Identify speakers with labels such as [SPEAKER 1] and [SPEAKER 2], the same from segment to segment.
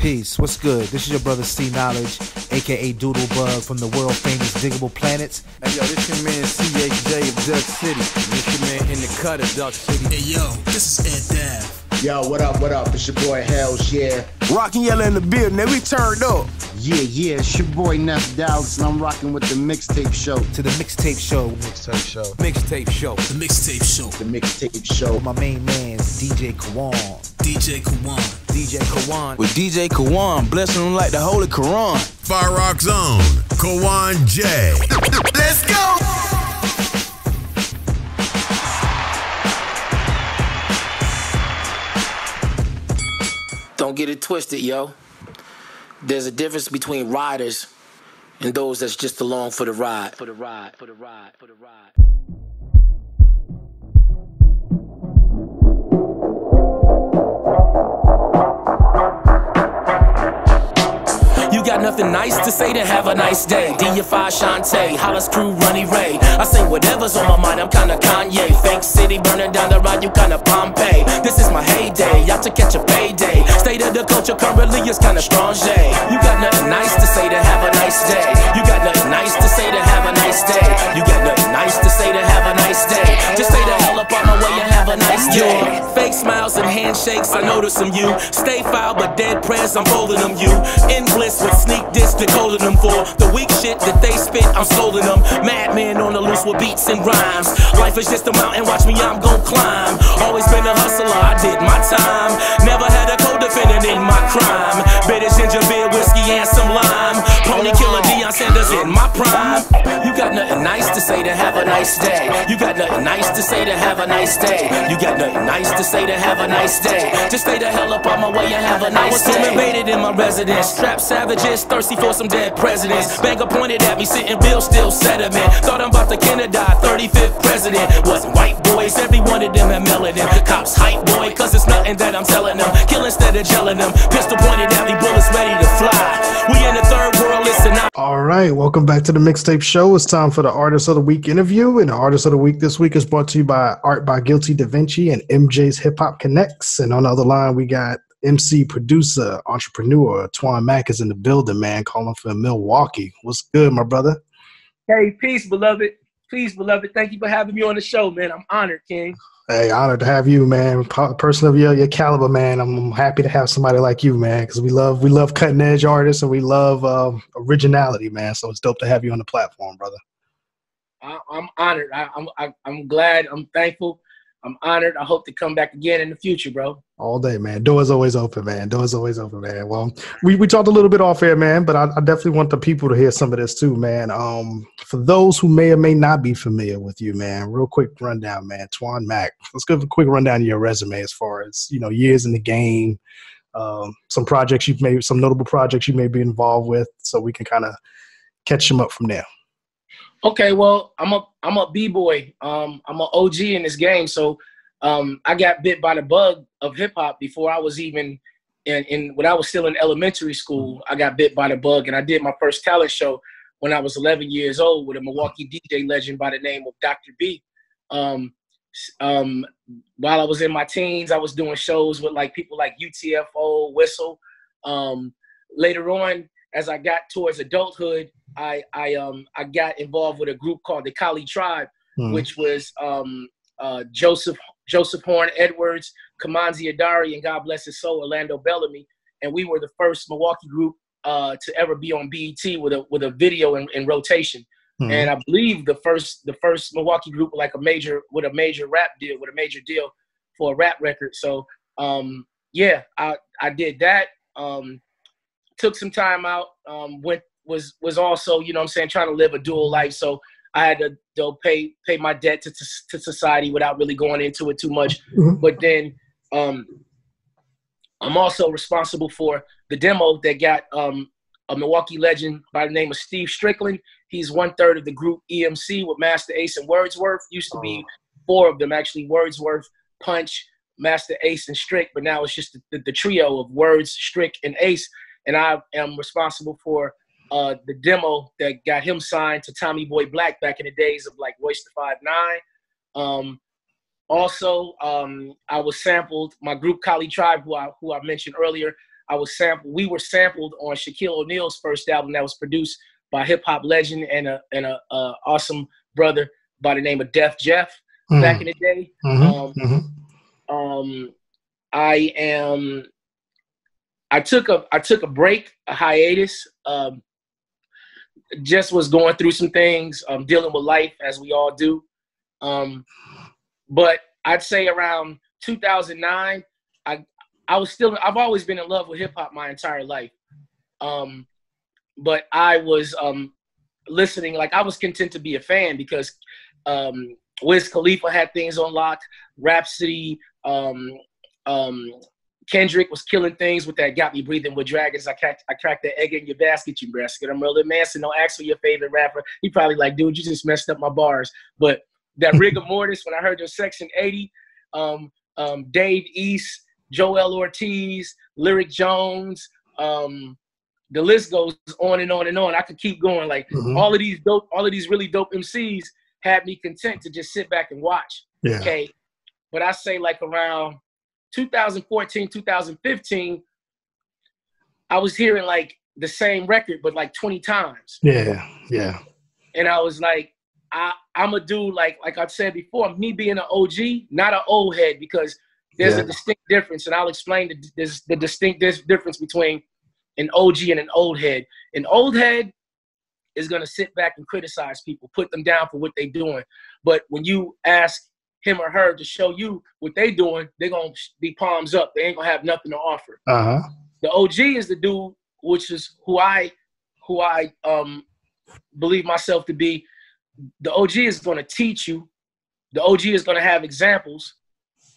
[SPEAKER 1] Peace. What's good? This is your brother C Knowledge, aka Doodlebug from the world famous Diggable Planets.
[SPEAKER 2] Hey yo, this your man CHJ of Duck City. This your man in the cut of Duck City.
[SPEAKER 3] Hey yo, this is Ed Dav.
[SPEAKER 4] Yo, what up, what up? It's your boy Hells, yeah.
[SPEAKER 5] Rockin' Yellow in the building, and we turned up.
[SPEAKER 4] Yeah, it's your boy Neff Dallas, and I'm rocking with the Mixtape Show.
[SPEAKER 1] To the Mixtape Show.
[SPEAKER 2] Mixtape Show. Mixtape Show.
[SPEAKER 3] The Mixtape Show.
[SPEAKER 4] The Mixtape Show.
[SPEAKER 1] My main man's DJ Twan.
[SPEAKER 3] DJ Twan.
[SPEAKER 2] DJ Twan.
[SPEAKER 5] With DJ Twan, blessing them like the Holy Quran.
[SPEAKER 6] Fire Rock Zone, Twan J.
[SPEAKER 5] Let's go!
[SPEAKER 7] Don't get it twisted, yo. There's a difference between riders and those that's just along for the ride. For the ride. You got nothing nice to say, then have a nice day. DFI Shantae, Hollis Crew, Runny Ray. I say whatever's on my mind, I'm kinda Kanye. Fake city burning down the ride, you kinda Pompeii. This is my heyday, out to catch a payday. State of the culture currently is kinda strange. You got nothing nice to say, then have a nice day. You got nothing nice to say, then have a nice day. You got nothing nice to say, then have a nice day. Just stay the hell up on my way and have a nice day. Fake smiles and handshakes, I notice them you. Stay foul but dead prayers, I'm folding them you. In bliss with sneak diss, decoding them for the weak shit that they spit, I'm solding them. Madman on the loose with beats and rhymes. Life is just a mountain, watch me, I'm gon' climb. Always been a hustler, I did my time. Never had a co-defendant in my crime. Bitter ginger beer, whiskey and some lime. Pony killer Deion Sanders in my prime. You got nothing nice to say, then have a nice day. You got nothing nice to say, then have a nice day. You got nothing nice to say, then have a nice day. Just stay the hell up on my way and have a nice day. I was invaded in my residence, strapped savages, thirsty for some dead presidents. Banker pointed at me, sitting bill still sediment. Thought I'm about to Kennedy, 35th president. Wasn't white boys, every one of them had melanin. Cops hype boy, cause it's nothing that I'm telling them. Kill instead of gelling them. Pistol pointed at me, bullets ready to fly. We in the third world, listen up.
[SPEAKER 8] All right, welcome back to the Mixtape Show. It's time for the Artist of the Week interview. And the Artist of the Week this week is brought to you by Art by Guilty Da Vinci and MJ's Hip Hop Connects. And on the other line, we got MC, producer, entrepreneur, Twan Mack is in the building, man, calling from Milwaukee. What's good, my brother?
[SPEAKER 9] Hey, peace, beloved. Peace, beloved. Thank you for having me on the show, man. I'm honored, King.
[SPEAKER 8] Hey, honored to have you, man. Person of your caliber, man. I'm happy to have somebody like you, man, because we love cutting edge artists and we love originality, man. So it's dope to have you on the platform, brother.
[SPEAKER 9] I'm honored. I'm glad. I'm thankful. I'm honored. I hope to come back again in the future, bro.
[SPEAKER 8] All day, man. Doors always open, man. Doors always open, man. Well, we talked a little bit off air, man, but I definitely want the people to hear some of this too, man. For those who may or may not be familiar with you, man, real quick rundown, man. Twan Mack. Let's give a quick rundown of your resume as far as, years in the game, some projects you've made, some notable projects you may be involved with, so we can kind of catch them up from there.
[SPEAKER 9] Okay, well, I'm a b-boy. I'm an OG in this game, so I got bit by the bug of hip hop before I was even when I was still in elementary school. I got bit by the bug, and I did my first talent show when I was 11 years old with a Milwaukee DJ legend by the name of Dr. B. While I was in my teens, I was doing shows with people like UTFO, Whistle. Later on, as I got towards adulthood, I got involved with a group called the Kali Tribe, which was Joseph Horn Edwards, Kamanzi Adari, and God bless his soul, Orlando Bellamy. And we were the first Milwaukee group to ever be on BET with a video in rotation. And I believe the first Milwaukee group with a major deal for a rap record. So yeah, I did that. Took some time out. Was also, trying to live a dual life. So I had to pay my debt to society without really going into it too much. But then I'm also responsible for the demo that got a Milwaukee legend by the name of Steve Strickland. He's 1/3 of the group EMC with Master Ace and Wordsworth. Used to be 4 of them, actually: Wordsworth, Punch, Master Ace, and Strick. But now it's just the trio of Words, Strick, and Ace. And I am responsible for the demo that got him signed to Tommy Boy Black back in the days of Royce the 5'9". Also, I was sampled. My group Kali Tribe, who I mentioned earlier, we were sampled on Shaquille O'Neal's first album that was produced by hip hop legend and a awesome brother by the name of Def Jeff back in the day. I took a break, a hiatus. Just was going through some things, dealing with life as we all do. But I'd say around 2009, I've always been in love with hip hop my entire life. But I was listening, like I was content to be a fan because Wiz Khalifa had things on lock, Rhapsody, Kendrick was killing things with that Got Me Breathing with Dragons. I cracked that egg in your basket, you basket. I'm Merlin Manson. Don't ask for your favorite rapper. He probably like, dude, you just messed up my bars. But that rigor mortis, when I heard your Section 80, Dave East, Joel Ortiz, Lyric Jones, the list goes on and on and on. I could keep going. Like all of these really dope MCs had me content to just sit back and watch. Yeah. Okay. But I say like around 2014, 2015, I was hearing like the same record, but like 20 times.
[SPEAKER 8] Yeah, yeah.
[SPEAKER 9] And I was like, I'm a dude, like I said before, me being an OG, not an old head, because there's a distinct difference. And I'll explain the distinct difference between an OG and an old head. An old head is going to sit back and criticize people, put them down for what they're doing. But when you ask him or her to show you what they doing, they're going to be palms up. They ain't going to have nothing to offer. The OG is the dude, which is who I believe myself to be. The OG is going to teach you. The OG is going to have examples.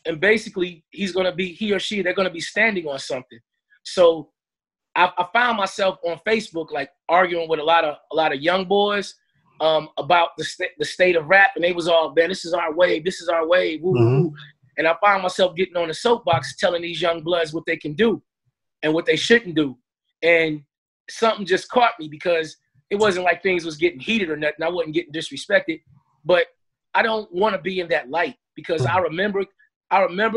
[SPEAKER 9] And basically, he or she, they're going to be standing on something. So I found myself on Facebook, like arguing with a lot of young boys about the state of rap, and they was all, man, this is our wave, woo, woo. And I found myself getting on the soapbox telling these young bloods what they can do and what they shouldn't do. And something just caught me because it wasn't like things was getting heated or nothing. I wasn't getting disrespected, but I don't want to be in that light because I remember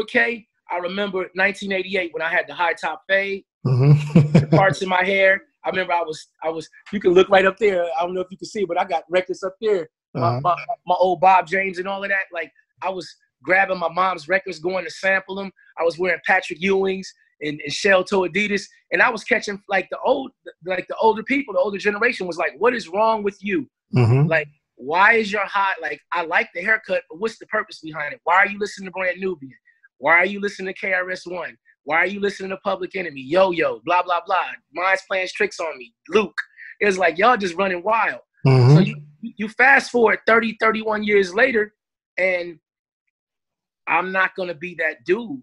[SPEAKER 9] K. I remember 1988 when I had the high top fade, the parts in my hair. I remember I was, you can look right up there. I don't know if you can see, but I got records up there. My old Bob James and all of that. Like I was grabbing my mom's records, going to sample them. I was wearing Patrick Ewing's and shell toe Adidas. And I was catching like the older people, the older generation was like, what is wrong with you? Like, why is your hot? Like, I like the haircut, but what's the purpose behind it? Why are you listening to Brand Nubian? Why are you listening to KRS-One? Why are you listening to Public Enemy? Yo, blah, blah, blah. Mine's playing tricks on me. Luke. It was like, y'all just running wild. So you fast forward 30, 31 years later, and I'm not going to be that dude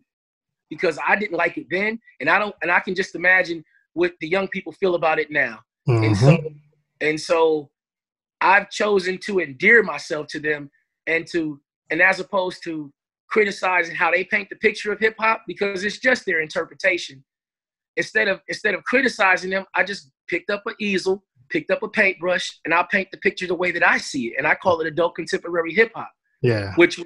[SPEAKER 9] because I didn't like it then. And I can just imagine what the young people feel about it now. And so I've chosen to endear myself to them and as opposed to criticizing how they paint the picture of hip hop because it's just their interpretation. Instead of criticizing them, I just picked up an easel, picked up a paintbrush, and I'll paint the picture the way that I see it. And I call it adult contemporary hip hop. Yeah. Which,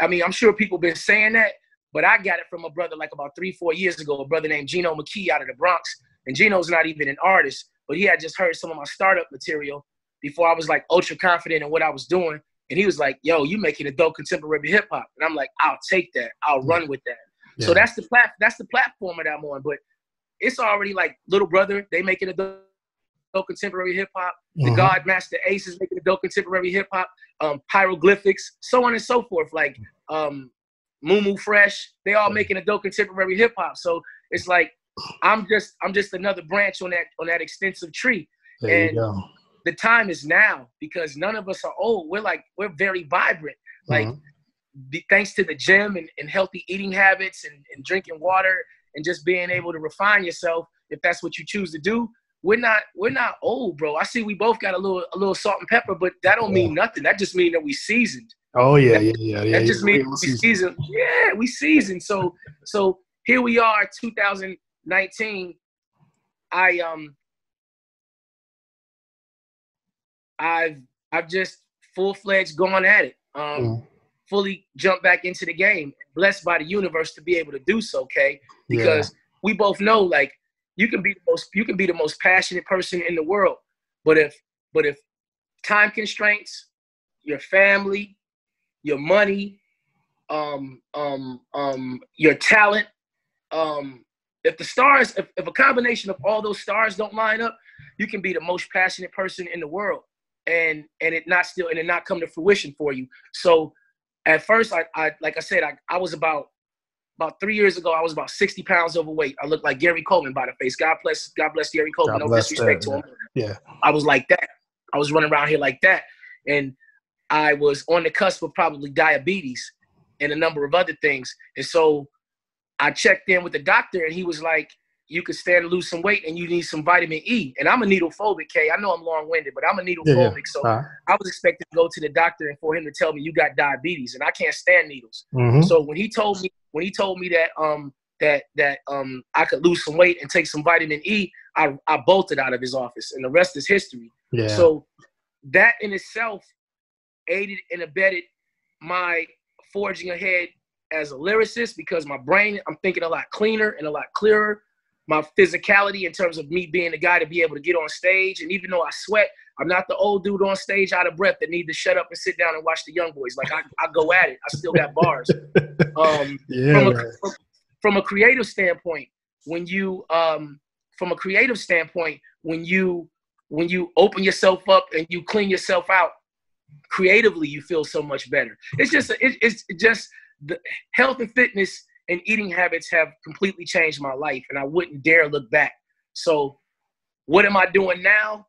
[SPEAKER 9] I mean, I'm sure people been saying that, but I got it from a brother like about 3-4 years ago, a brother named Gino McKee out of the Bronx. And Gino's not even an artist, but he had just heard some of my startup material before I was like ultra confident in what I was doing. And he was like, yo, you making adult contemporary hip hop. And I'm like, I'll take that. I'll run with that. Yeah. So that's the platform that I'm on. But it's already like Little Brother, they making adult contemporary hip hop. The Godmaster Ace is making adult contemporary hip hop. Hieroglyphics, so on and so forth. Like Moo Fresh, they all making adult contemporary hip hop. So it's like I'm just another branch on that extensive tree. There and you go. The time is now because none of us are old. We're very vibrant. Like thanks to the gym and healthy eating habits and drinking water and just being able to refine yourself if that's what you choose to do. We're not old, bro. I see we both got a little salt and pepper, but that don't mean nothing. That just means that we seasoned.
[SPEAKER 8] Oh yeah.
[SPEAKER 9] That just means we seasoned. Yeah, we seasoned. So here we are, 2019. I've just full-fledged gone at it. Fully jumped back into the game. Blessed by the universe to be able to do so, okay? Because we both know, like, you can be the most passionate person in the world, but if time constraints, your family, your money, your talent, if a combination of all those stars don't line up, you can be the most passionate person in the world and it not come to fruition for you. So at first, I like I said, I was about 3 years ago, I was about 60 pounds overweight. I looked like Gary Coleman by the face. God bless Gary Coleman. No disrespect to him.
[SPEAKER 8] Yeah.
[SPEAKER 9] I was like that. I was running around here like that. And I was on the cusp of probably diabetes and a number of other things. And so I checked in with the doctor and he was like, you could stand to lose some weight and you need some vitamin E. And I'm a needle phobic, Kay. I know I'm long-winded, but I'm a needle phobic. Yeah. So I was expected to go to the doctor and for him to tell me you got diabetes and I can't stand needles. Mm-hmm. So when he told me that I could lose some weight and take some vitamin E, I bolted out of his office and the rest is history. Yeah. So that in itself aided and abetted my forging ahead as a lyricist because my brain, I'm thinking a lot cleaner and a lot clearer. My physicality in terms of me being the guy to be able to get on stage. And even though I sweat, I'm not the old dude on stage out of breath that need to shut up and sit down and watch the young boys. Like I go at it. I still got bars. From a creative standpoint, when you open yourself up and you clean yourself out, creatively you feel so much better. It's just the health and fitness and eating habits have completely changed my life, and I wouldn't dare look back. So what am I doing now?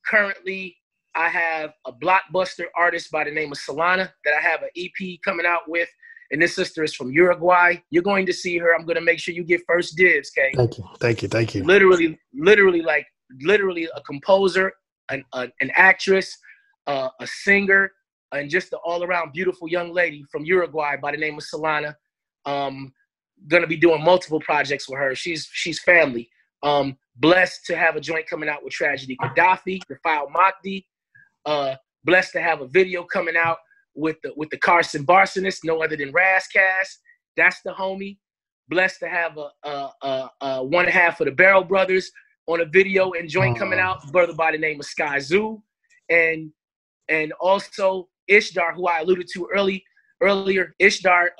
[SPEAKER 9] Currently, I have a blockbuster artist by the name of Solana that I have an EP coming out with, and this sister is from Uruguay. You're going to see her. I'm going to make sure you get first dibs, Kay.
[SPEAKER 8] Thank you.
[SPEAKER 9] Literally a composer, an actress, a singer, and just an all-around beautiful young lady from Uruguay by the name of Solana. Gonna be doing multiple projects with her. She's family. Blessed to have a joint coming out with Tragedy Gaddafi, the File Mahdi. Blessed to have a video coming out with the Carson Barsonist, no other than Razcast. That's the homie. Blessed to have a one and a half of the Barrel Brothers on a video and joint coming out, brother by the name of Sky Zoo, and also Ishdar, who I alluded to earlier. Ishdar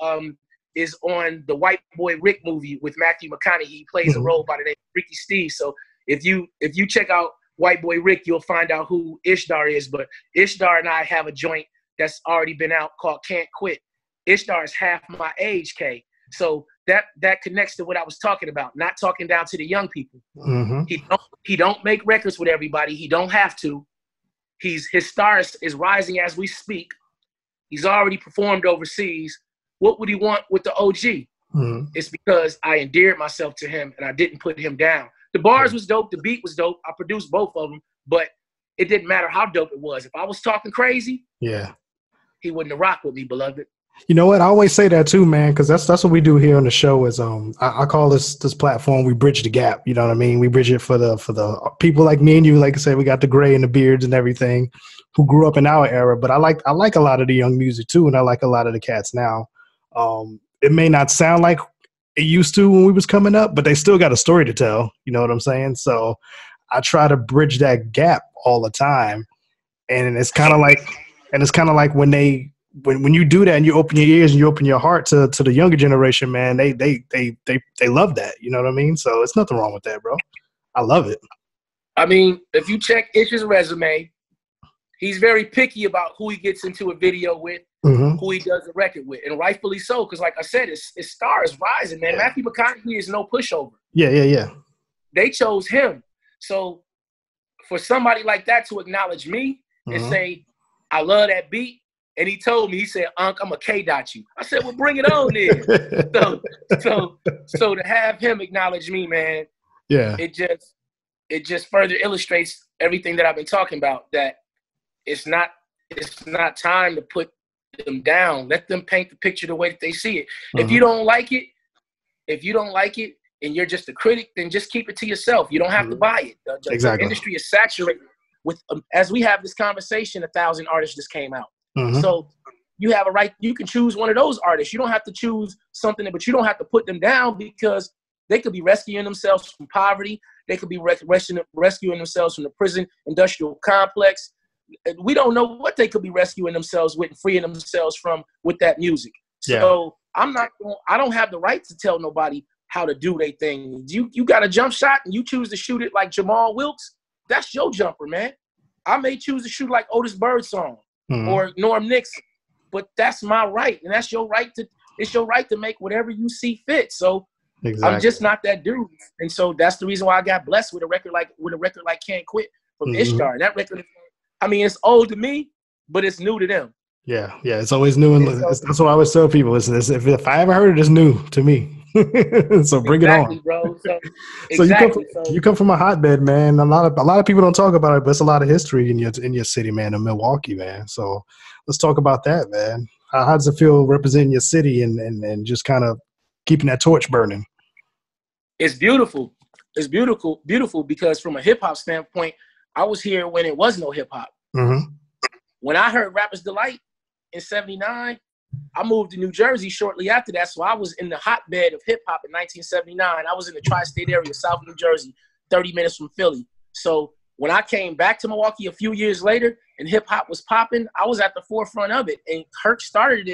[SPEAKER 9] is on the White Boy Rick movie with Matthew McConaughey. He plays a role by the name of Ricky Steve. So if you check out White Boy Rick, you'll find out who Ishdar is. But Ishdar and I have a joint that's already been out called Can't Quit. Ishdar is half my age, Kay. So that connects to what I was talking about, not talking down to the young people. Mm-hmm. He don't make records with everybody. He don't have to. His star is rising as we speak. He's already performed overseas. What would he want with the OG? Mm-hmm. It's because I endeared myself to him and I didn't put him down. The bars was dope. The beat was dope. I produced both of them, but it didn't matter how dope it was. If I was talking crazy, he wouldn't have rocked with me, beloved.
[SPEAKER 8] You know what? I always say that too, man, because that's what we do here on the show. Is I call this platform, we bridge the gap. You know what I mean? We bridge it for the people like me and you. Like I said, we got the gray and the beards and everything, who grew up in our era. But I like a lot of the young music too, and I like a lot of the cats now. It may not sound like it used to when we was coming up, but they still got a story to tell. You know what I'm saying? So I try to bridge that gap all the time, and it's kind of like when you do that and you open your ears and you open your heart to the younger generation, man, they love that. You know what I mean? So it's nothing wrong with that, bro. I love it.
[SPEAKER 9] I mean, if you check Ish's resume, he's very picky about who he gets into a video with, who he does a record with, and rightfully so, because like I said, his star is rising, man. Matthew McConaughey is no pushover.
[SPEAKER 8] Yeah.
[SPEAKER 9] They chose him. So for somebody like that to acknowledge me and say, I love that beat, and he told me, he said, Unc, I'm a K-dot you. I said, well, bring it on then. so to have him acknowledge me, man, it just further illustrates everything that I've been talking about, that it's not time to put them down. Let them paint the picture the way that they see it. If you don't like it, and you're just a critic, then just keep it to yourself. You don't have to buy it. The industry is saturated with, as we have this conversation, 1,000 artists just came out. So you have a right, you can choose one of those artists. You don't have to choose something, but you don't have to put them down, because They could be rescuing themselves from poverty. They could be rescuing themselves from the prison industrial complex. We don't know what they could be rescuing themselves with and freeing themselves from with that music. So I don't have the right to tell nobody how to do their thing. You got a jump shot and you choose to shoot it like Jamal Wilkes. That's your jumper, man. I may choose to shoot like Otis Birdsong or Norm Nixon, but that's my right, and that's your right to. It's your right to make whatever you see fit. So I'm just not that dude, and so that's the reason why I got blessed with a record like Can't Quit from Ishtar. And that record, I mean, it's old to me, but it's new to them.
[SPEAKER 8] Yeah, it's always new, and that's what I always tell people. If I ever heard it, it's new to me. So bring it on,
[SPEAKER 9] bro.
[SPEAKER 8] So you come from a hotbed, man. A lot of people don't talk about it, but it's a lot of history in your city, man, in Milwaukee, man. So let's talk about that, man. How does it feel representing your city and just kind of keeping that torch burning?
[SPEAKER 9] It's beautiful. It's beautiful because from a hip hop standpoint, I was here when it was no hip hop. When I heard Rapper's Delight in '79, I moved to New Jersey shortly after that. So I was in the hotbed of hip hop in 1979. I was in the tri-state area, South New Jersey, 30 minutes from Philly. So when I came back to Milwaukee a few years later and hip hop was popping, I was at the forefront of it. And Kirk started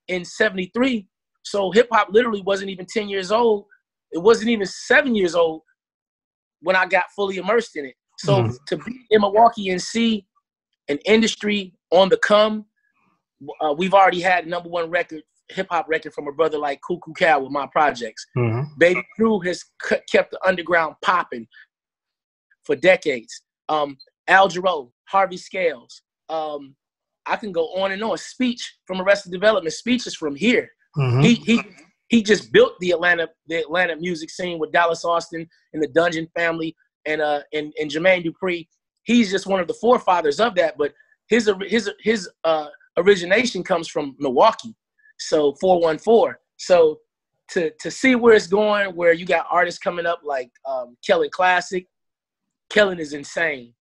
[SPEAKER 9] in '73. So hip hop literally wasn't even 10 years old. It wasn't even 7 years old when I got fully immersed in it. So to be in Milwaukee and see an industry on the come, we've already had #1 record, hip hop record from a brother like Cuckoo Cal with my projects. Baby Crew has kept the underground popping for decades. Al Jarreau, Harvey Scales. I can go on and on. Speech from Arrested Development. Speech is from here. He just built the Atlanta music scene with Dallas Austin and the Dungeon Family and Jermaine Dupri. He's just one of the forefathers of that. But his origination comes from Milwaukee, so 414. So to see where it's going, where you got artists coming up like Kellen Classic. Kellen is insane.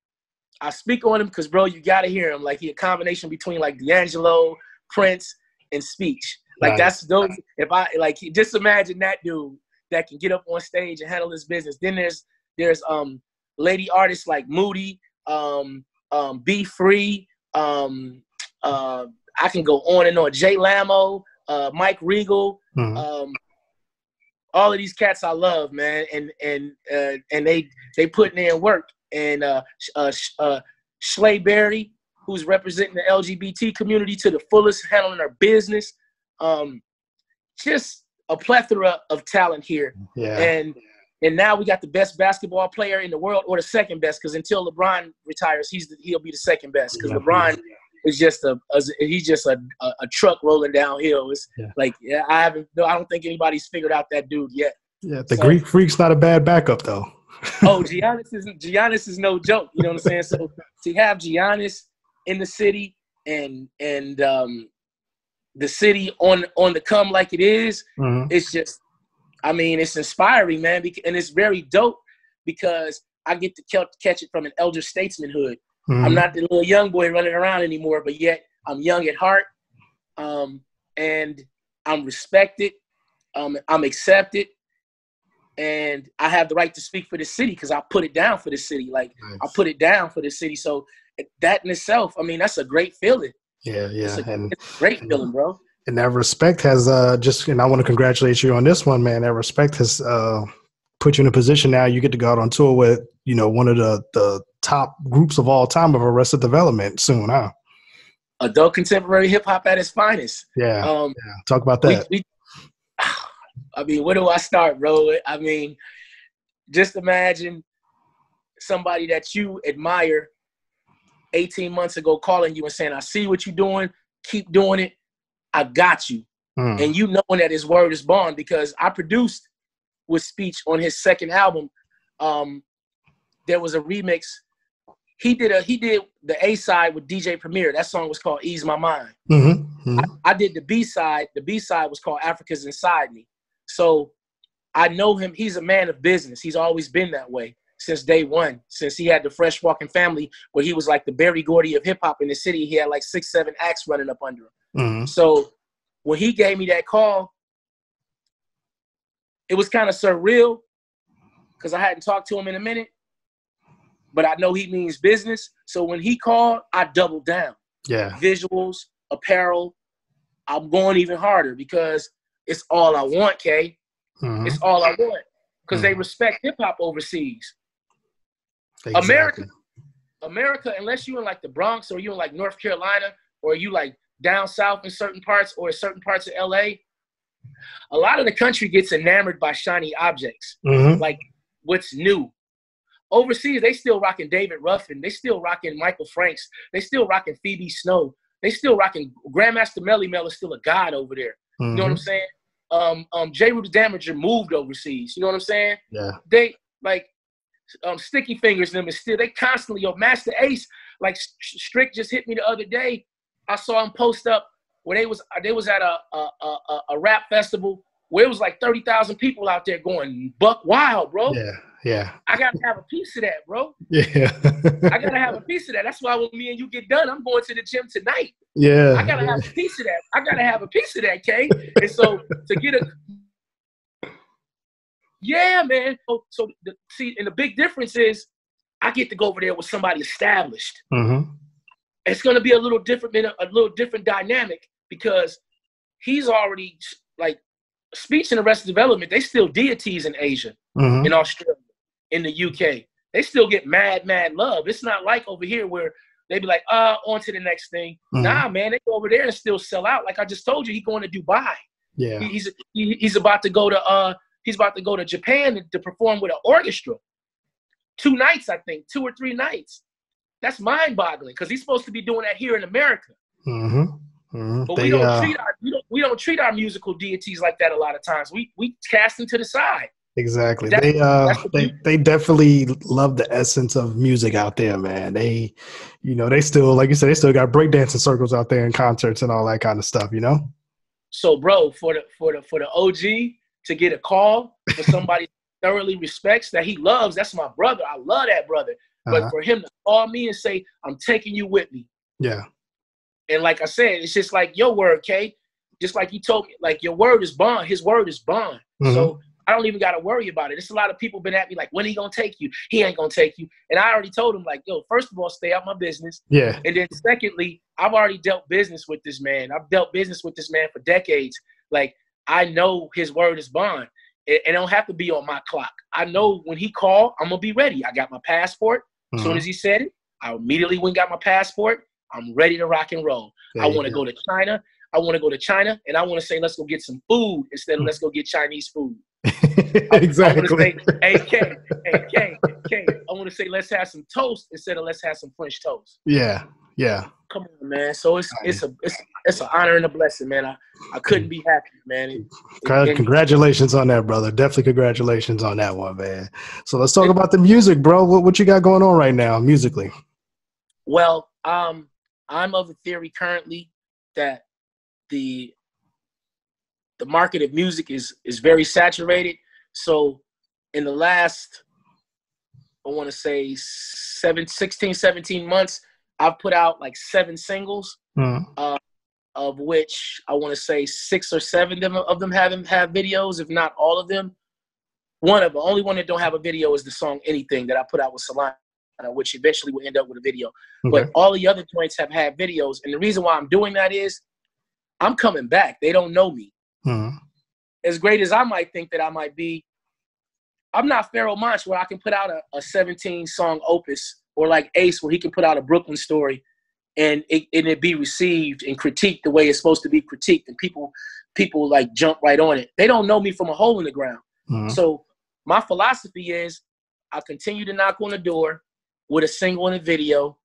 [SPEAKER 9] I speak on him because, bro, you got to hear him. Like, he a combination between like D'Angelo, Prince, and Speech. Like, that's those. If I like, just imagine that dude that can get up on stage and handle his business. Then there's lady artists like Moody, Be Free. I can go on and on. Jay Lamo, Mike Regal, all of these cats I love, man, and they putting in work. And Schley Berry, who's representing the LGBT community to the fullest, handling their business. Just a plethora of talent here. And now we got the best basketball player in the world, or the second best, because until LeBron retires, he'll be the second best, because LeBron is just he's just a truck rolling downhill. It's like, I don't think anybody's figured out that dude yet.
[SPEAKER 8] The Greek Freak's not a bad backup though.
[SPEAKER 9] Giannis is no joke. You know what I'm saying? So to have Giannis in the city and the city on the come like it is, it's just, I mean, it's inspiring, man, and it's very dope because I get to catch it from an elder statesmanhood. I'm not the little young boy running around anymore, but yet I'm young at heart, and I'm respected, I'm accepted, and I have the right to speak for the city because I put it down for the city. Like, I put it down for the city. So that in itself, I mean, that's a great feeling. It's a great feeling, bro.
[SPEAKER 8] And that respect has and I want to congratulate you on this one, man. That respect has put you in a position now you get to go out on tour with, one of the top groups of all time of Arrested Development soon, huh?
[SPEAKER 9] Adult contemporary hip hop at its finest.
[SPEAKER 8] Talk about that.
[SPEAKER 9] I mean, where do I start, bro? I mean, just imagine somebody that you admire 18 months ago calling you and saying, I see what you're doing, keep doing it, I got you. And you knowing that his word is bond, because I produced with Speech on his second album. There was a remix. He did the A-side with DJ Premier. That song was called Ease My Mind. I did the B-side. The B-side was called Africa's Inside Me. So I know him. He's a man of business. He's always been that way since day one, since he had the Fresh Walking Family, where he was like the Berry Gordy of hip hop in the city. He had like 6-7 acts running up under him. So when he gave me that call, it was kind of surreal because I hadn't talked to him in a minute. But I know he means business. So when he called, I doubled down.
[SPEAKER 8] Yeah.
[SPEAKER 9] Visuals, apparel. I'm going even harder because it's all I want, K.
[SPEAKER 8] Mm-hmm.
[SPEAKER 9] It's all I want. Because they respect hip-hop overseas.
[SPEAKER 8] Exactly.
[SPEAKER 9] America, unless you're in like the Bronx or you're in like North Carolina or you like down south in certain parts or certain parts of LA, a lot of the country gets enamored by shiny objects. Like what's new. Overseas, they still rocking David Ruffin. They still rocking Michael Franks. They still rocking Phoebe Snow. They still rocking Grandmaster Melly Mel is still a god over there. You know what I'm saying? J. Rue the Damager moved overseas. You know what I'm saying?
[SPEAKER 8] Yeah.
[SPEAKER 9] They like Sticky Fingers them is still they constantly Master Ace. Like Strick just hit me the other day. I saw him post up where they was at a rap festival where it was like 30,000 people out there going buck wild, bro.
[SPEAKER 8] Yeah. Yeah.
[SPEAKER 9] I gotta have a piece of that, bro.
[SPEAKER 8] Yeah.
[SPEAKER 9] I gotta have a piece of that. That's why when me and you get done, I'm going to the gym tonight.
[SPEAKER 8] Yeah.
[SPEAKER 9] I gotta have a piece of that. I gotta have a piece of that, K. And so to get yeah, man. So the big difference is I get to go over there with somebody established. It's gonna be a little different dynamic because he's already like speech and arrested development. They still deities in Asia, in Australia. In the UK, they still get mad love. It's not like over here where they be like, on to the next thing. Nah, man, they go over there and still sell out. Like I just told you, he going to Dubai.
[SPEAKER 8] Yeah,
[SPEAKER 9] he's about to go to Japan to perform with an orchestra. 2 nights, I think, 2 or 3 nights. That's mind-boggling because he's supposed to be doing that here in America. But we don't treat our musical deities like that a lot of times. We cast them to the side.
[SPEAKER 8] Exactly. They definitely love the essence of music out there, man. They still, like you said, they still got breakdancing circles out there and concerts and all that kind of stuff, you know?
[SPEAKER 9] So, bro, for the OG to get a call for somebody thoroughly respects that he loves, that's my brother. I love that brother. But for him to call me and say, I'm taking you with me.
[SPEAKER 8] Yeah.
[SPEAKER 9] And like I said, it's just like your word, K. Just like you told me, like your word is bond. His word is bond. So I don't even got to worry about it. There's a lot of people been at me like, when he going to take you? He ain't going to take you. And I already told him like, yo, first of all, stay out my business.
[SPEAKER 8] Yeah.
[SPEAKER 9] And then secondly, I've already dealt business with this man. I've dealt business with this man for decades. Like I know his word is bond. It don't have to be on my clock. I know when he called, I'm going to be ready. I got my passport. As soon as he said it, I immediately went and got my passport. I'm ready to rock and roll. I want to go to China. I want to go to China, and I want to say, let's go get some food instead of let's go get Chinese food.
[SPEAKER 8] Exactly.
[SPEAKER 9] I want to say, hey, K, I want to say, let's have some toast instead of let's have some French toast.
[SPEAKER 8] Yeah, yeah. Come
[SPEAKER 9] on, man. So it's an honor and a blessing, man. I couldn't be happier, man.
[SPEAKER 8] Congratulations on that, brother. Definitely congratulations on that one, man. So let's talk about the music, bro. What you got going on right now musically?
[SPEAKER 9] Well, I'm of the theory currently that the market of music is very saturated. So in the last, I want to say 16, 17 months, I've put out like 7 singles, of which I want to say 6 or 7 of them have videos, if not all of them. Only one that don't have a video is the song Anything that I put out with Solana, which eventually will end up with a video. Okay. But all the other joints have had videos. And the reason why I'm doing that is I'm coming back. They don't know me. As great as I might think that I might be, I'm not Pharoah Monch where I can put out a 17-song opus, or like Ace where he can put out a Brooklyn story and it be received and critiqued the way it's supposed to be critiqued, and people like jump right on it. They don't know me from a hole in the ground. So my philosophy is I'll continue to knock on the door with a single and a video,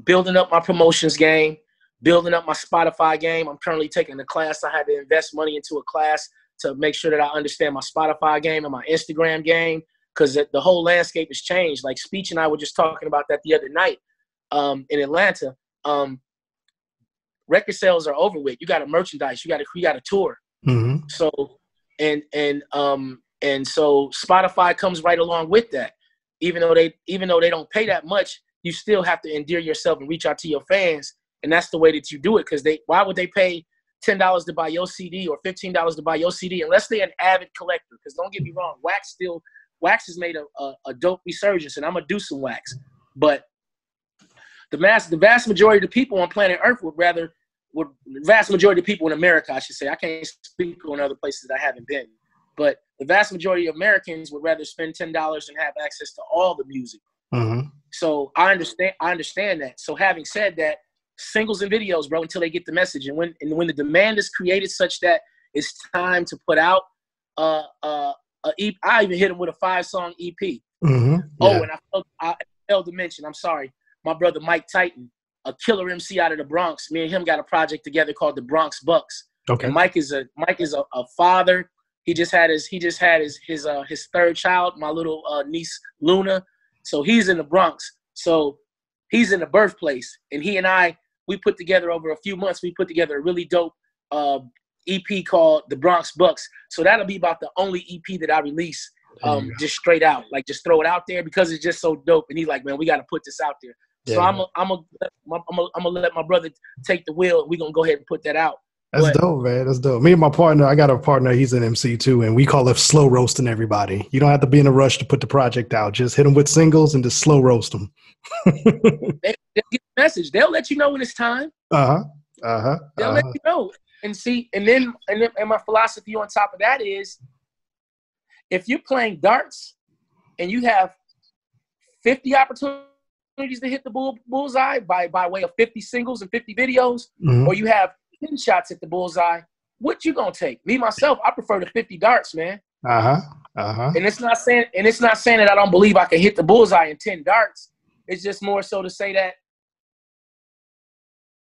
[SPEAKER 9] building up my promotions game, building up my Spotify game. I'm currently taking a class. I had to invest money into a class to make sure that I understand my Spotify game and my Instagram game, because the whole landscape has changed. Like Speech and I were just talking about that the other night in Atlanta. Record sales are over with. You got to merchandise. You got to tour. So so Spotify comes right along with that. Even though they don't pay that much, you still have to endear yourself and reach out to your fans. And that's the way that you do it. Because why would they pay $10 to buy your CD or $15 to buy your CD unless they're an avid collector? Because don't get me wrong, Wax still wax has made a dope resurgence, and I'm gonna do some wax. But the vast majority of the people on planet Earth the vast majority of people in America, I should say, I can't speak on other places that I haven't been, but the vast majority of Americans would rather spend $10 and have access to all the music.
[SPEAKER 8] Mm-hmm.
[SPEAKER 9] So I understand that. So having said that, singles and videos, bro, until they get the message. And when the demand is created such that it's time to put out a EP, I even hit him with a 5-song EP.
[SPEAKER 8] Mm-hmm. Yeah.
[SPEAKER 9] Oh, and I failed to mention, I'm sorry, my brother Mike Titan, a killer MC out of the Bronx. Me and him got a project together called the Bronx Bucks.
[SPEAKER 8] Okay.
[SPEAKER 9] And Mike is a father. He just had his third child, my little niece Luna. So he's in the Bronx. So he's in the birthplace. And he and we put together over a few months, we put together a really dope EP called the Bronx Bucks. So that'll be about the only EP that I release, just straight out, like just throw it out there because it's just so dope. And he's like, man, we got to put this out there. Yeah. So I'm gonna let my brother take the wheel. We're gonna go ahead and put that out.
[SPEAKER 8] That's dope, man. That's dope. Me and my partner, I got a partner, he's an MC too, and we call it slow roasting everybody. You don't have to be in a rush to put the project out. Just hit them with singles and just slow roast them.
[SPEAKER 9] They get the message. They'll let you know when it's time. They'll let you know. And see, and then my philosophy on top of that is, if you're playing darts and you have 50 opportunities to hit the bullseye by way of 50 singles and 50 videos, or you have 10 shots at the bullseye, what you gonna take? Me myself, I prefer the 50 darts, man. And it's not saying that I don't believe I can hit the bullseye in 10 darts. It's just more so to say that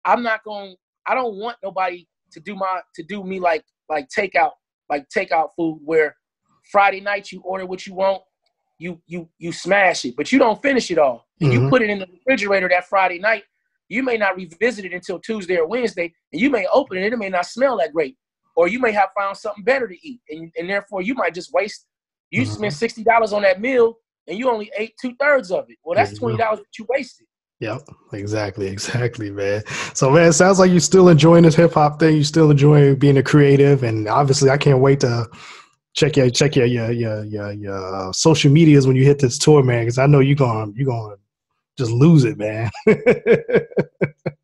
[SPEAKER 9] I don't want nobody to do me like takeout food, where Friday night you order what you want, you smash it, but you don't finish it all. And you put it in the refrigerator that Friday night. You may not revisit it until Tuesday or Wednesday, and you may open it, it may not smell that great. Or you may have found something better to eat, and therefore you might just waste. You spent $60 on that meal, and you only ate 2/3 of it. Well, that's $20 that you wasted.
[SPEAKER 8] Yep, exactly, man. So, man, it sounds like you're still enjoying this hip hop thing. You still enjoying being a creative, and obviously, I can't wait to check your social medias when you hit this tour, man. Because I know you're gonna just lose it, man.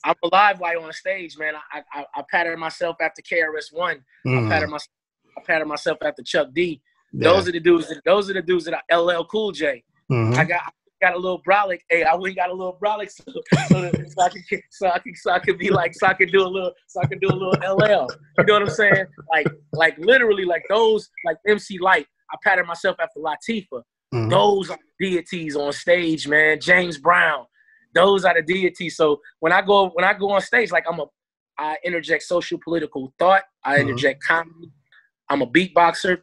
[SPEAKER 9] I'm a live wire on stage, man. I pattern myself after KRS-One. I pattern myself after Chuck D. Yeah. Those are the dudes that are LL Cool J. I got a little brolic. Hey, I went got a little brolic so I could do a little LL. You know what I'm saying? Like literally like those, like MC Light. I pattern myself after Latifah. Those are deities on stage, man. James Brown. Those are the deities. So when I go on stage, like I interject social political thought. I interject comedy. I'm a beatboxer.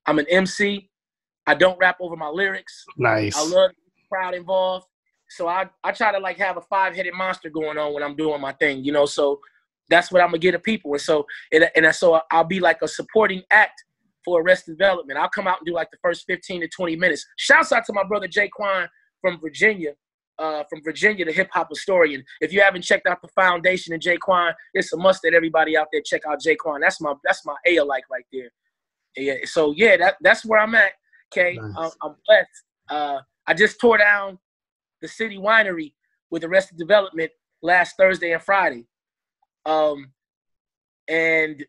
[SPEAKER 9] I'm an MC. I don't rap over my lyrics.
[SPEAKER 8] Nice.
[SPEAKER 9] I love the crowd involved. So I try to like have a 5-headed monster going on when I'm doing my thing, you know. So that's what I'm gonna get to people. And so I'll be like a supporting act for Arrested Development. I'll come out and do like the first 15 to 20 minutes. Shouts out to my brother Twan from Virginia, the hip hop historian. If you haven't checked out the foundation and Twan, it's a must that everybody out there check out Twan. That's my A-alike right there. Yeah. So yeah, that's where I'm at. Okay, nice. I'm blessed. I just tore down the City Winery with Arrested Development last Thursday and Friday, and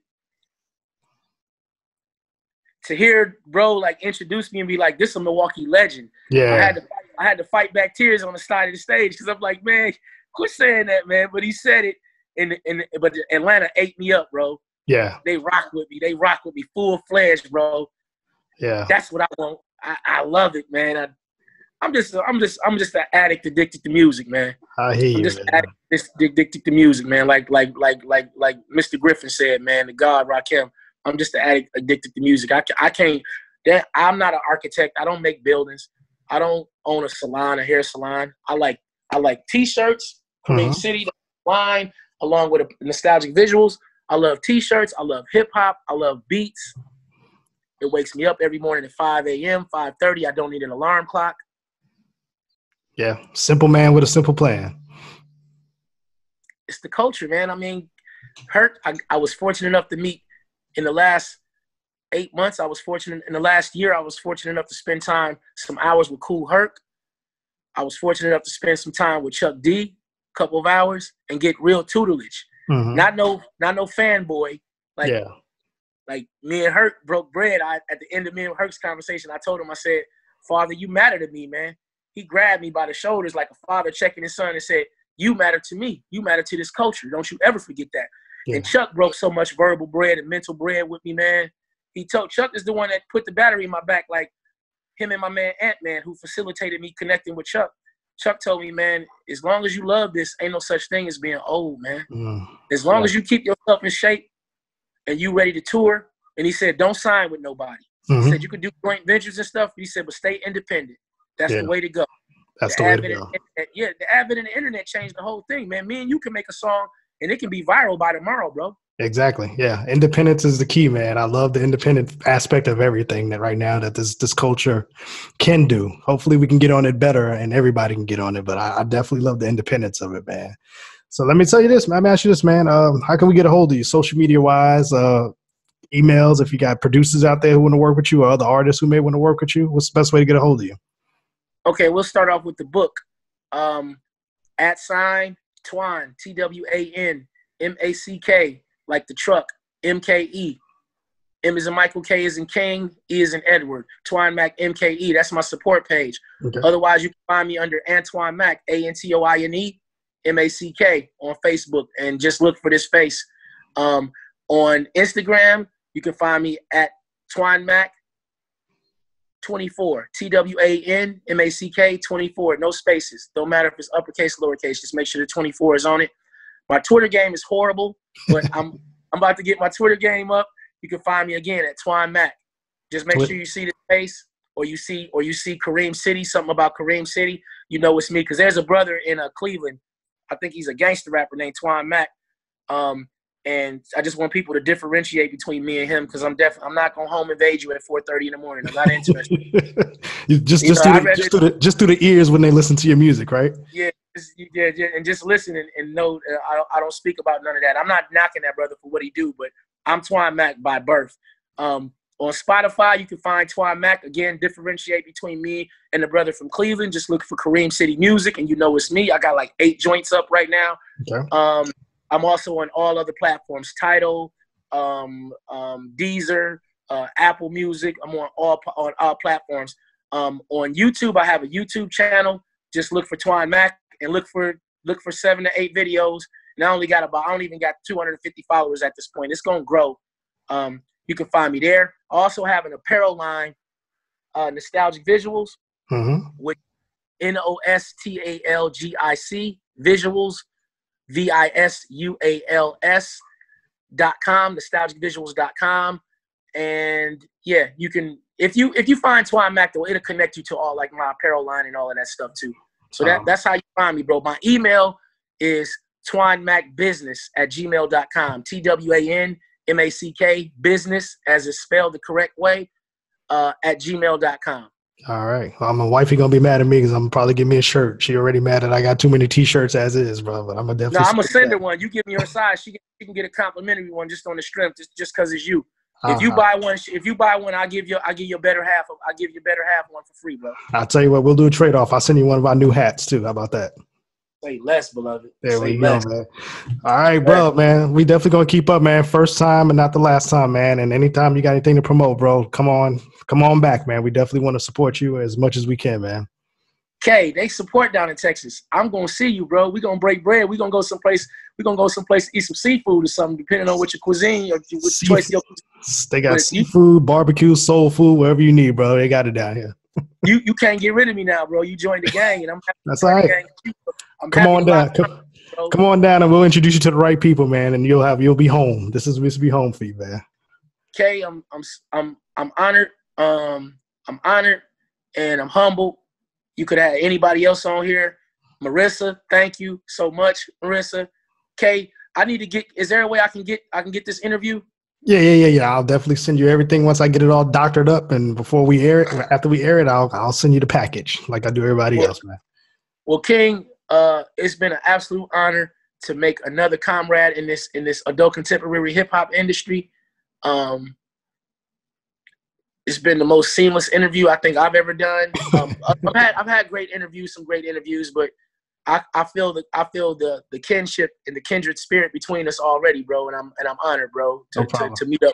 [SPEAKER 9] to hear bro like introduce me and be like, "This is a Milwaukee legend."
[SPEAKER 8] Yeah,
[SPEAKER 9] I had to fight back tears on the side of the stage because I'm like, "Man, quit saying that, man." But he said it, but Atlanta ate me up, bro.
[SPEAKER 8] Yeah,
[SPEAKER 9] they rock with me. They rock with me full-fledged, bro.
[SPEAKER 8] Yeah,
[SPEAKER 9] that's what I want. I love it, man. I'm just an addict addicted to music, man.
[SPEAKER 8] I hear you.
[SPEAKER 9] I'm just an addict addicted to music, man. Like Mr. Griffin said, man. The God Rakim. I'm just an addict addicted to music. I can't. I'm not an architect. I don't make buildings. I don't own a salon, a hair salon. I like T-shirts. Queen City line, along with nostalgic visuals. I love T-shirts. I love hip hop. I love beats. It wakes me up every morning at 5 a.m., 5:30. I don't need an alarm clock.
[SPEAKER 8] Yeah, simple man with a simple plan.
[SPEAKER 9] It's the culture, man. I mean, I was fortunate enough to meet in the last 8 months, I was fortunate. In the last year, I was fortunate enough to spend some hours with Kool Herc. I was fortunate enough to spend some time with Chuck D, a couple of hours, and get real tutelage.
[SPEAKER 8] Mm-hmm.
[SPEAKER 9] Not no fanboy. Like me and Herc broke bread. At the end of me and Herc's conversation, I told him, I said, "Father, you matter to me, man." He grabbed me by the shoulders like a father checking his son and said, "You matter to me. You matter to this culture. Don't you ever forget that." Yeah. And Chuck broke so much verbal bread and mental bread with me, man. Chuck is the one that put the battery in my back, like him and my man Ant-Man, who facilitated me connecting with Chuck. Chuck told me, man, as long as you love this, ain't no such thing as being old, man. As long as you keep yourself in shape and you ready to tour. And he said, don't sign with nobody. He said, you could do joint ventures and stuff. He said, but stay independent. That's the way to go.
[SPEAKER 8] That's the way to go.
[SPEAKER 9] The advent of the internet changed the whole thing, man. Me and you can make a song and it can be viral by tomorrow, bro.
[SPEAKER 8] Exactly. Yeah. Independence is the key, man. I love the independent aspect of everything that right now that this culture can do. Hopefully we can get on it better and everybody can get on it. But I definitely love the independence of it, man. So let me tell you this, man. Let me ask you this, man. How can we get a hold of you social media wise? Emails, if you got producers out there who want to work with you or other artists who may want to work with you, what's the best way to get a hold of you?
[SPEAKER 9] Okay, we'll start off with the book. @ Twan, TWAN, MACK, like the truck, MKE. M is in Michael, K is in King, E is in Edward. Twan Mack, MKE. That's my support page. Okay. Otherwise, you can find me under Antoine Mack, ANTOINE, MACK on Facebook, and just look for this face. On Instagram, you can find me at Twan Mack 24, TWAN MACK 24, no spaces. Don't matter if it's uppercase, lowercase. Just make sure the 24 is on it. My Twitter game is horrible, but I'm about to get my Twitter game up. You can find me again at Twan Mack. Just make sure you see the face, or you see Kareem City, something about Kareem City. You know it's me, because there's a brother in Cleveland. I think he's a gangster rapper named Twan Mack. And I just want people to differentiate between me and him, because I'm not gonna home invade you at 4:30 in the morning. I'm not interested.
[SPEAKER 8] just through the ears when they listen to your music, right? Yeah,
[SPEAKER 9] and just listen and know I don't speak about none of that. I'm not knocking that brother for what he do, but I'm Twan Mack by birth. On Spotify, you can find Twan Mack. Again, differentiate between me and the brother from Cleveland. Just look for Kareem City Music, and you know it's me. I got like 8 joints up right now. Okay. I'm also on all other platforms, Tidal, Deezer, Apple Music. I'm on all platforms. On YouTube, I have a YouTube channel. Just look for Twan Mack and look for 7 to 8 videos. And I don't even got 250 followers at this point. It's gonna grow. You can find me there. I also have an apparel line, Nostalgic Visuals, with NOSTALGIC Visuals. VISUALS.com, nostalgicvisuals.com. And yeah, you can, if you find Twan Mack, though, it'll connect you to all like my apparel line and all of that stuff too. So that's how you find me, bro. My email is twanmackbusiness@gmail.com. TWANMACK business, as it's spelled the correct way, at gmail.com.
[SPEAKER 8] All right. Well, my wifey gonna be mad at me because I'm probably give me a shirt. She already mad that I got too many T-shirts as is, bro. But I'm gonna definitely.
[SPEAKER 9] No, I'm gonna send her one. You give me her size, she can get a complimentary one just on the strength, just because it's you. If you buy one, I'll give you better half. I'll give you better half one for free, bro.
[SPEAKER 8] I'll tell you what, we'll do a trade off. I'll send you one of our new hats too. How about that?
[SPEAKER 9] Say less, beloved.
[SPEAKER 8] There we go, man. All right, bro, man. We definitely gonna keep up, man. First time and not the last time, man. And anytime you got anything to promote, bro, come on back, man. We definitely want to support you as much as we can, man.
[SPEAKER 9] Okay, they support down in Texas. I'm gonna see you, bro. We gonna break bread. We gonna go someplace. We gonna go someplace to eat some seafood or something, depending on what your cuisine or what choice your.
[SPEAKER 8] They got seafood, barbecue, soul food, whatever you need, bro. They got it down here.
[SPEAKER 9] You can't get rid of me now, bro. You joined the gang, and I'm happy.
[SPEAKER 8] That's all right. Come on down. Come on down, and we'll introduce you to the right people, man. And you'll be home. This will be home for you, man.
[SPEAKER 9] Okay, I'm honored. I'm honored, and I'm humbled. You could have anybody else on here. Marissa, thank you so much, Marissa. Okay, I need to get. Is there a way I can get this interview?
[SPEAKER 8] Yeah. I'll definitely send you everything once I get it all doctored up, and before we air it, after we air it, I'll send you the package like I do everybody else, man.
[SPEAKER 9] Well, King, it's been an absolute honor to make another comrade in this adult contemporary hip hop industry. it's been the most seamless interview I think I've ever done. I've had great interviews, some great interviews, but I feel the kinship and the kindred spirit between us already, bro. And I'm honored, bro, to meet up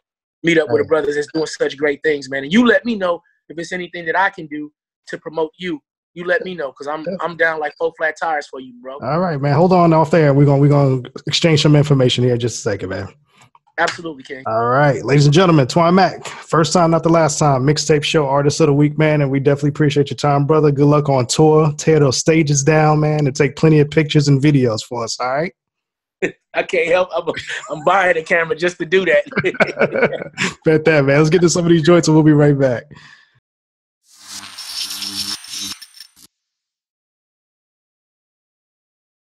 [SPEAKER 9] with a brother that's doing such great things, man. And you let me know if it's anything that I can do to promote you. You let me know, because I'm down like 4 flat tires for you, bro.
[SPEAKER 8] All right, man. Hold on off there. We're gonna exchange some information here in just a second, man.
[SPEAKER 9] Absolutely, King.
[SPEAKER 8] All right, ladies and gentlemen, Twan Mack. First time, not the last time. Mixtape Show Artist of the Week, man. And we definitely appreciate your time, brother. Good luck on tour. Tear those stages down, man, and take plenty of pictures and videos for us, all right?
[SPEAKER 9] I can't help. I'm buying a camera just to do that.
[SPEAKER 8] Bet that, man. Let's get to some of these joints and we'll be right back.